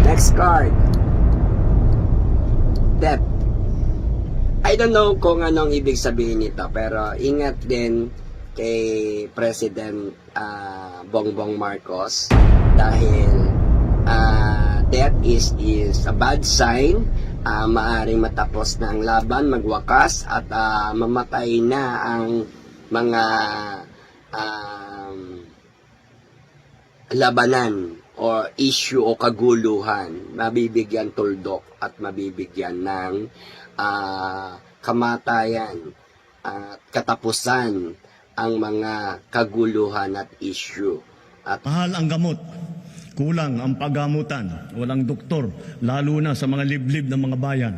Next card. Death. I don't know kung anong ibig sabihin nito, pero ingat din kay President Bongbong Marcos dahil death is a bad sign. Maaring matapos na ang laban, magwakas at mamatay na ang mga labanan o issue o kaguluhan, mabibigyan tuldok at mabibigyan ng kamatayan at katapusan ang mga kaguluhan at issue. At mahal ang gamot, kulang ang paggamutan, walang doktor, lalo na sa mga liblib ng mga bayan.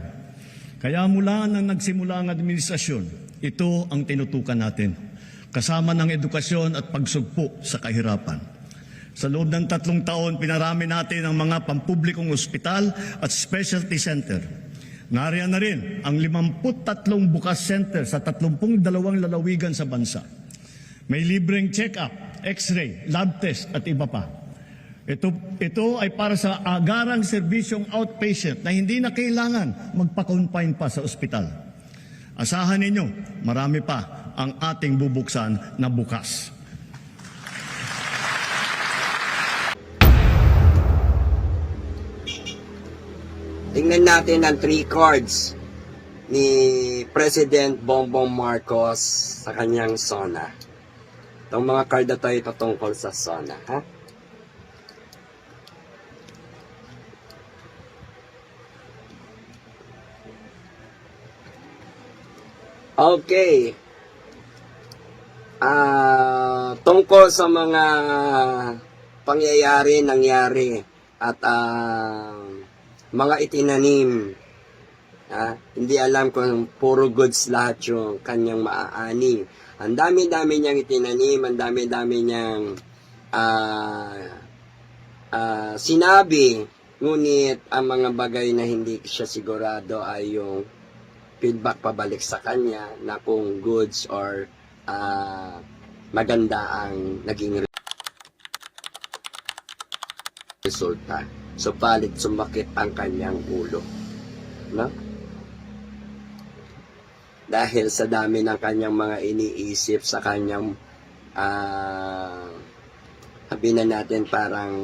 Kaya mula nang nagsimula ang administrasyon, ito ang tinutukan natin, kasama ng edukasyon at pagsugpo sa kahirapan. Sa loob ng 3 taon, pinarami natin ang mga pampublikong ospital at specialty center. Nariyan na rin ang 53 bukas center sa 32 lalawigan sa bansa. May libreng check-up, x-ray, lab test at iba pa. Ito ay para sa agarang serbisyong outpatient na hindi na kailangan magpa-confine pa sa ospital. Asahan ninyo, marami pa ang ating bubuksan na bukas. tingnan natin ang 3 cards ni President Bongbong Marcos sa kanyang SONA. Itong mga card na ito ay patungkol sa SONA, ha? Okay. Tungkol sa mga nangyari at mga itinanim. Hindi alam kung puro goods lahat yung kanyang maaani. Ang dami-dami niyang itinanim, ang dami-dami niyang sinabi. Ngunit ang mga bagay na hindi siya sigurado ay yung feedback pabalik sa kanya na kung goods or maganda ang naging resulta. So, palit sumakit ang kanyang ulo. No? Dahil sa dami ng kanyang mga iniisip sa kanyang sabihin na natin parang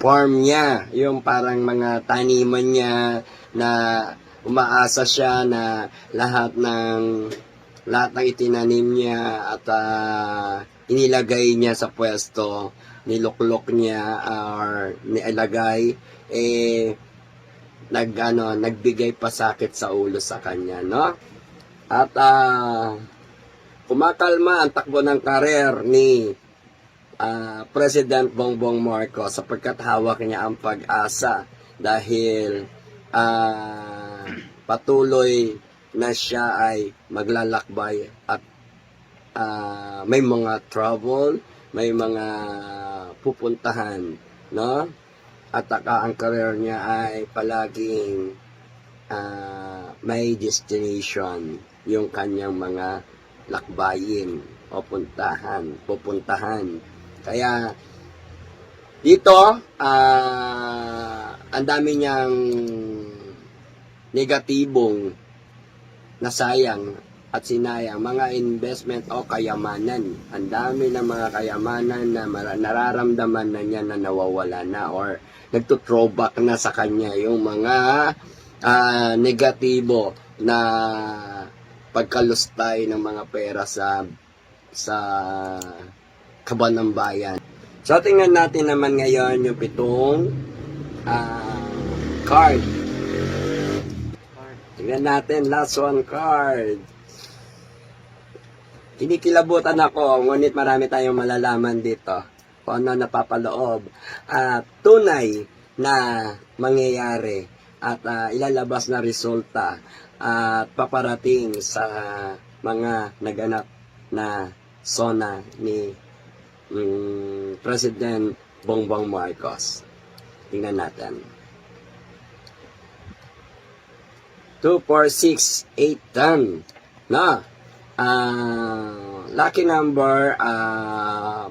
farm niya, yung parang mga taniman niya na umaasa siya na lahat ng itinanim niya at inilagay niya sa pwesto, niluklok niya or niilagay, nagbigay pa sakit sa ulo sa kanya, no? At kumakalma ang takbo ng karer ni President Bongbong Marcos sapagkat hawak niya ang pag-asa dahil patuloy na siya ay maglalakbay at may mga trouble, may mga pupuntahan, no? At ang career niya ay palaging may destination, yung kanyang mga lakbayin o pupuntahan. Kaya dito ang dami niyang negatibong nasayang at sinayang mga investment o kayamanan. Ang dami ng mga kayamanan na nararamdaman na niya na nawawala na or nagto-throwback na sa kanya yung mga negatibo na pagkalustay ng mga pera sa kaban ng bayan. So, tingnan natin naman ngayon yung 7 card. Tingnan natin, last 1 card. Kinikilabutan ako, ngunit marami tayong malalaman dito kung ano napapaloob at tunay na mangyayari at ilalabas na resulta at paparating sa mga naganap na SONA ni President Bongbong Marcos. Tingnan natin. 2, 4, 6, 8, 10. Na. lucky number,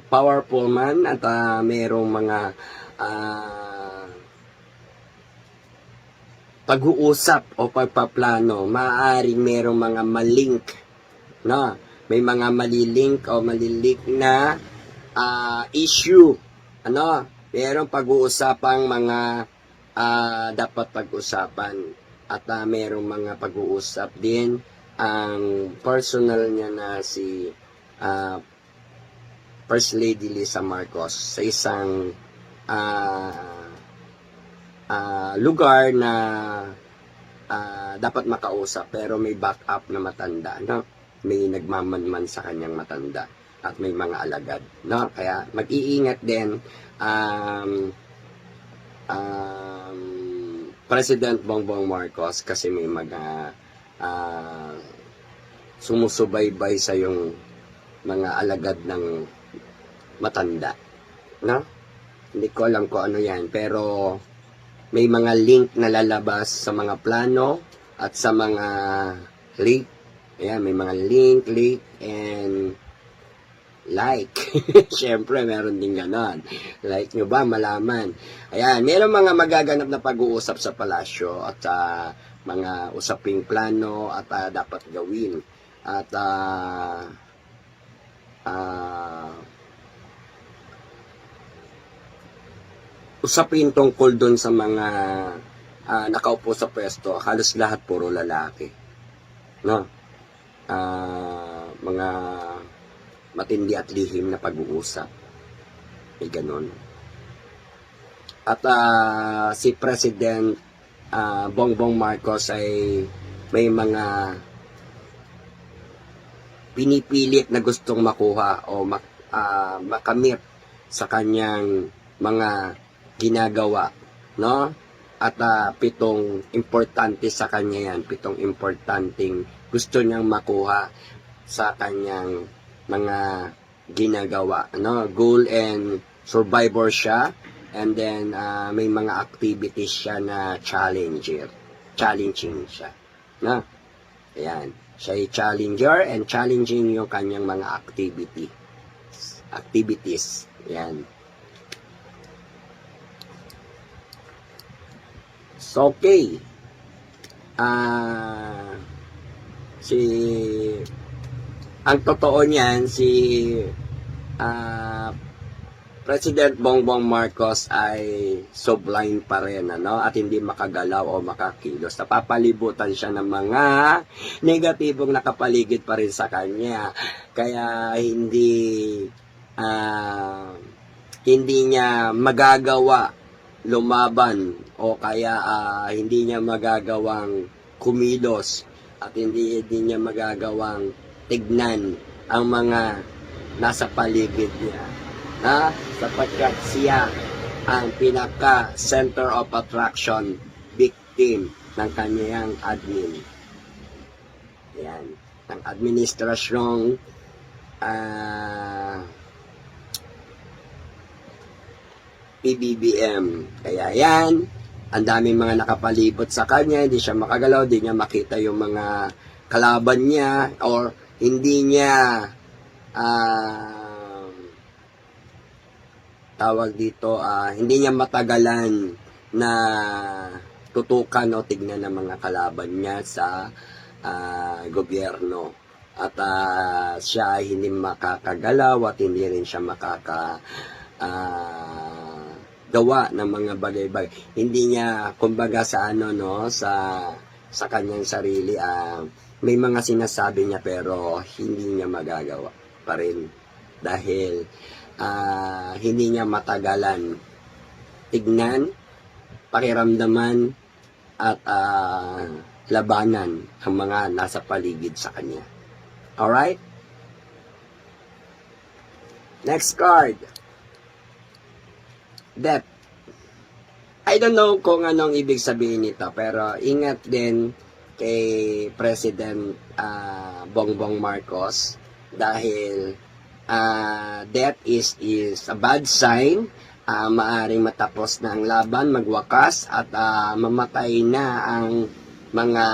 powerful man at merong mga pag-uusap o pagpaplano, maaaring merong mga malink, no? May mga malilink o malilink na issue, ano? Merong pag-uusapang mga dapat pag-usapan at merong mga pag-uusap din ang personal niya na si First Lady Lisa Marcos sa isang lugar na dapat makausap pero may backup na matanda, no? May nagmamanman sa kanyang matanda at may mga alagad, no? Kaya mag-iingat din President Bongbong Marcos kasi may mga sumusubaybay sa yung mga alagad ng matanda, no? Hindi ko alam kung ano yan, pero may mga link na lalabas sa mga plano at sa mga link. Ayan, may mga link, and like. Siyempre, meron din ganon. Like nyo ba, malaman. Ayan, meron mga magaganap na pag-uusap sa palasyo at mga usaping plano at dapat gawin. At usapin tungkol doon sa mga nakaupo sa pwesto, halos lahat puro lalaki. No? Mga matindi at lihim na pag-uusap. May ganon. At si President Bongbong Marcos ay may mga pinipilit na gustong makuha o makamit sa kanyang mga ginagawa, no? At 7 importante sa kanya yan, 7 importanteng gusto niyang makuha sa kanyang mga ginagawa, no? Goal and survivor siya, and then may mga activities siya na challenging siya, no? Ayan, siya ay challenger and challenging yung kanyang mga activities. Ayan. So, okay. Ang totoo niyan, si President Bongbong Marcos ay sublime pa rin, ano? At hindi makagalaw o makakilos. Napapalibutan siya ng mga negatibong nakapaligid pa rin sa kanya. Kaya hindi niya magagawa lumaban o kaya hindi niya magagawang kumilos at hindi niya magagawang tignan ang mga nasa paligid niya, sapagkat siya ang pinaka center of attraction victim ng kanyang admin. Yan, ng administrasyong PBBM. Kaya yan, ang daming mga nakapalibot sa kanya, hindi siya makagalaw, hindi niya makita yung mga kalaban niya, or hindi niya hindi niya matagalan na tutukan o tignan ng mga kalaban niya sa gobyerno. At siya ay hindi makakagalaw at hindi rin siya gawa ng mga bagay-bagay. Hindi niya, kumbaga sa sa kanyang sarili, may mga sinasabi niya pero hindi niya magagawa pa rin dahil hindi niya matagalan tignan, pakiramdaman at labanan ang mga nasa paligid sa kanya. Alright? Next card. Death. I don't know kung anong ibig sabihin nito, pero ingat din kay President Bongbong Marcos dahil death is a bad sign. Maaring matapos na ang laban, magwakas at mamatay na ang mga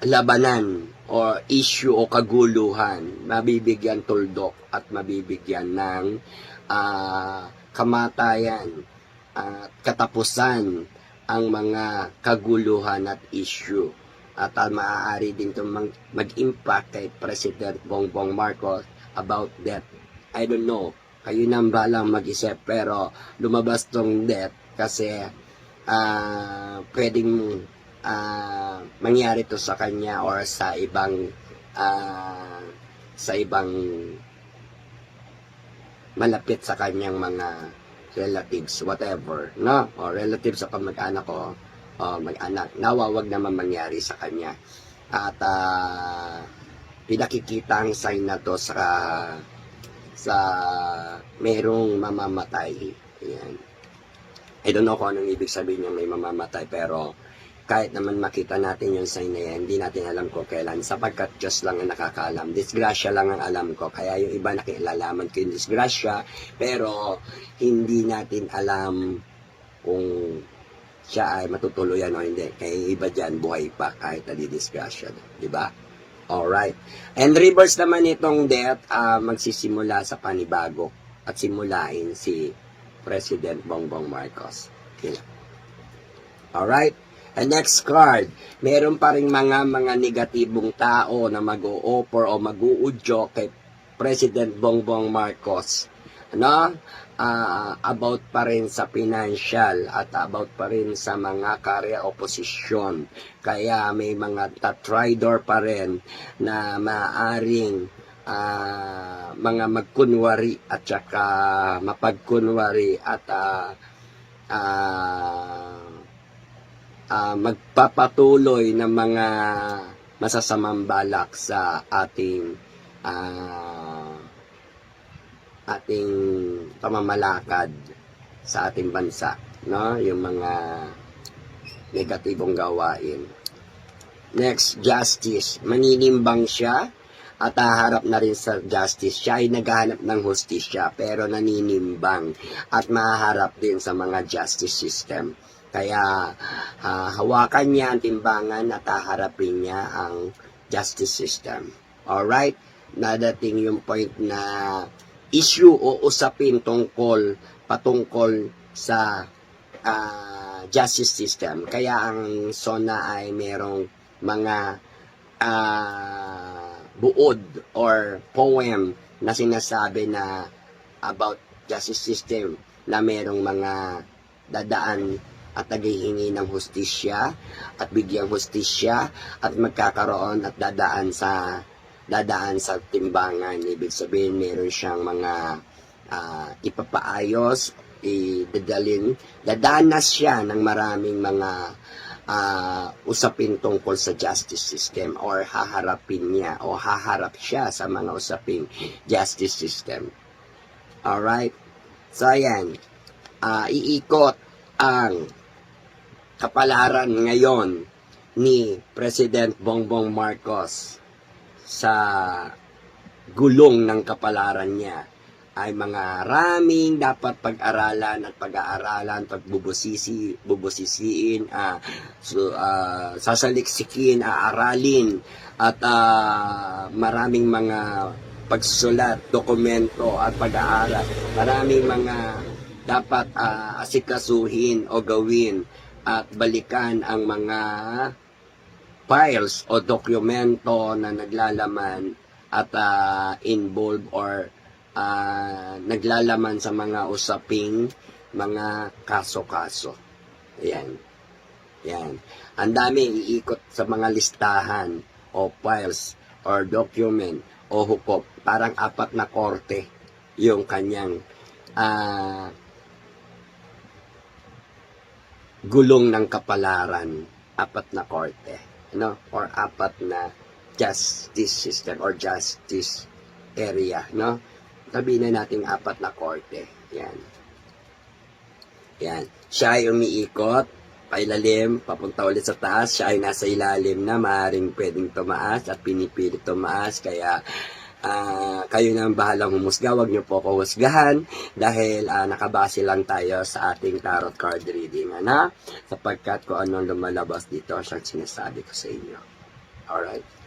labanan o o issue o kaguluhan, mabibigyan tuldok at mabibigyan ng kamatayan at katapusan ang mga kaguluhan at issue. At maaari din itong mag-impact kay President Bongbong Marcos about death. I don't know. Kayo nang balang mag-isip, pero lumabas tong death kasi pwedeng mangyari to sa kanya or sa ibang malapit sa kanyang mga relatives, whatever, no? O relatives sa kamag-anak ko, mag-anak, nawawag naman mangyari sa kanya. At pinakikita ang sign na to sa merong mamamatay. Ayan. I don't know kung anong ibig sabihin niya may mamamatay, pero kahit naman makita natin yung sign na yan, hindi natin alam kung kailan, sapagkat Diyos lang ang nakakaalam. Disgrasya lang ang alam ko, kaya yung iba nakilalaman ko yung disgrasya, pero hindi natin alam kung siya ay matutuluyan o hindi. Kaya yung iba dyan, buhay pa kahit nadidisgrasya. Diba? Alright. And reverse naman itong death, magsisimula sa panibago at simulain si President Bongbong Marcos. Okay. Alright. And next card, meron pa rin mga negatibong tao na mag-o-offer o mag-uudyo kay President Bongbong Marcos. Ano? About pa rin sa financial at about pa rin sa mga career opposition. Kaya may mga tatridor pa rin na maaaring mga magkunwari at saka mapagkunwari at magpapatuloy ng mga masasamang balak sa ating pamamalakad sa ating bansa, no? Yung mga negatibong gawain. Next, justice. Maninimbang siya at haharap na rin sa justice. Siya ay naghahanap ng hustisya pero naninimbang at mahaharap din sa mga justice system. Kaya hawakan niya ang timbangan at haharapin niya ang justice system. Alright? Nadating yung point na issue o usapin patungkol sa justice system. Kaya ang SONA ay merong mga buod or poem na sinasabi na about justice system na merong mga dadaan at naghihingi ng hustisya at bigyang hustisya at magkakaroon at dadaan sa timbangan. Ibig sabihin, meron siyang mga ipapaayos, dadanas siya ng maraming mga usapin tungkol sa justice system or haharapin niya o haharap siya sa mga usaping justice system. Alright? So, ayan. Iikot ang kapalaran ngayon ni President Bongbong Marcos sa gulong ng kapalaran niya ay mga raming dapat pag-aralan at pag-aaralan, pagbubusisiin, sasaliksikin, aaralin at maraming mga pagsulat, dokumento at pag-aaral. Maraming mga dapat asikasuhin o gawin at balikan ang mga files o dokumento na naglalaman at involved or naglalaman sa mga usaping mga kaso-kaso. Ayan. Yan. Ang dami iikot sa mga listahan o files or document o hukop. Parang 4 na korte yung kanyang gulong ng kapalaran. 4 na korte. No? Or 4 na justice system or justice area. No? Sabihin na natin 4 na korte. Yan. Yan. Siya ay umiikot, pailalim, papunta ulit sa taas. Siya ay nasa ilalim na, maaaring pwedeng tumaas at pinipilit tumaas. Kaya, kayo na ang bahalang humusga. Huwag niyo po ako husgahan dahil nakabase lang tayo sa ating tarot card reading. Sapagkat kung anong lumalabas dito, siyang sinasabi ko sa inyo. Alright?